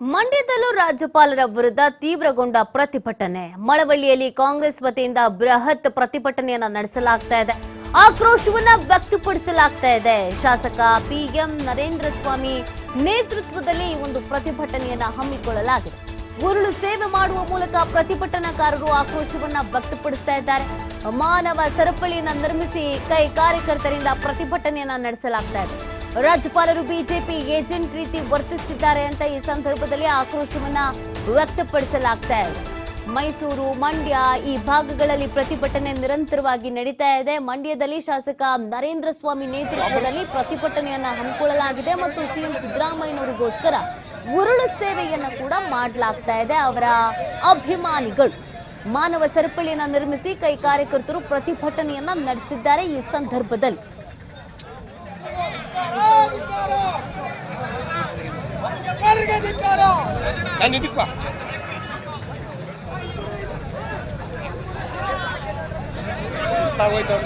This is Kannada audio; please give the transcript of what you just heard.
ಮಂಡ್ಯದಲ್ಲೂ ರಾಜ್ಯಪಾಲರ ವಿರುದ್ಧ ತೀವ್ರಗೊಂಡ ಪ್ರತಿಭಟನೆ. ಮಳವಳ್ಳಿಯಲ್ಲಿ ಕಾಂಗ್ರೆಸ್ ವತಿಯಿಂದ ಬೃಹತ್ ಪ್ರತಿಭಟನೆಯನ್ನ ನಡೆಸಲಾಗ್ತಾ ಇದೆ. ಆಕ್ರೋಶವನ್ನ ವ್ಯಕ್ತಪಡಿಸಲಾಗ್ತಾ ಇದೆ. ಶಾಸಕ ಪಿಎಂ ನರೇಂದ್ರ ಸ್ವಾಮಿ ನೇತೃತ್ವದಲ್ಲಿ ಈ ಒಂದು ಪ್ರತಿಭಟನೆಯನ್ನ ಹಮ್ಮಿಕೊಳ್ಳಲಾಗಿದೆ. ಉರುಳು ಸೇವೆ ಮಾಡುವ ಮೂಲಕ ಪ್ರತಿಭಟನಾಕಾರರು ಆಕ್ರೋಶವನ್ನ ವ್ಯಕ್ತಪಡಿಸ್ತಾ ಇದ್ದಾರೆ. ಮಾನವ ಸರಪಳಿಯನ್ನ ನಿರ್ಮಿಸಿ ಕೈ ಕಾರ್ಯಕರ್ತರಿಂದ ಪ್ರತಿಭಟನೆಯನ್ನ ನಡೆಸಲಾಗ್ತಾ ಇದೆ. ರಾಜ್ಯಪಾಲರು ಬಿಜೆಪಿ ಏಜೆಂಟ್ ರೀತಿ ವರ್ತಿಸುತ್ತಿದ್ದಾರೆ ಅಂತ ಈ ಸಂದರ್ಭದಲ್ಲಿ ಆಕ್ರೋಶವನ್ನ ವ್ಯಕ್ತಪಡಿಸಲಾಗ್ತಾ ಇದೆ. ಮೈಸೂರು, ಮಂಡ್ಯ ಈ ಭಾಗಗಳಲ್ಲಿ ಪ್ರತಿಭಟನೆ ನಿರಂತರವಾಗಿ ನಡೀತಾ ಇದೆ. ಮಂಡ್ಯದಲ್ಲಿ ಶಾಸಕ ನರೇಂದ್ರ ಸ್ವಾಮಿ ನೇತೃತ್ವದಲ್ಲಿ ಪ್ರತಿಭಟನೆಯನ್ನ ಹಮ್ಮಿಕೊಳ್ಳಲಾಗಿದೆ ಮತ್ತು ಸಿಎಂ ಸಿದ್ದರಾಮಯ್ಯನವರಿಗೋಸ್ಕರ ಉರುಳು ಸೇವೆಯನ್ನ ಕೂಡ ಮಾಡಲಾಗ್ತಾ ಇದೆ. ಅವರ ಅಭಿಮಾನಿಗಳು ಮಾನವ ಸರಪಳಿಯನ್ನ ನಿರ್ಮಿಸಿ ಕೈ ಕಾರ್ಯಕರ್ತರು ಪ್ರತಿಭಟನೆಯನ್ನ ನಡೆಸಿದ್ದಾರೆ. ಈ ಸಂದರ್ಭದಲ್ಲಿ ಸುಸ್ತಾಗೋಯ್ತು.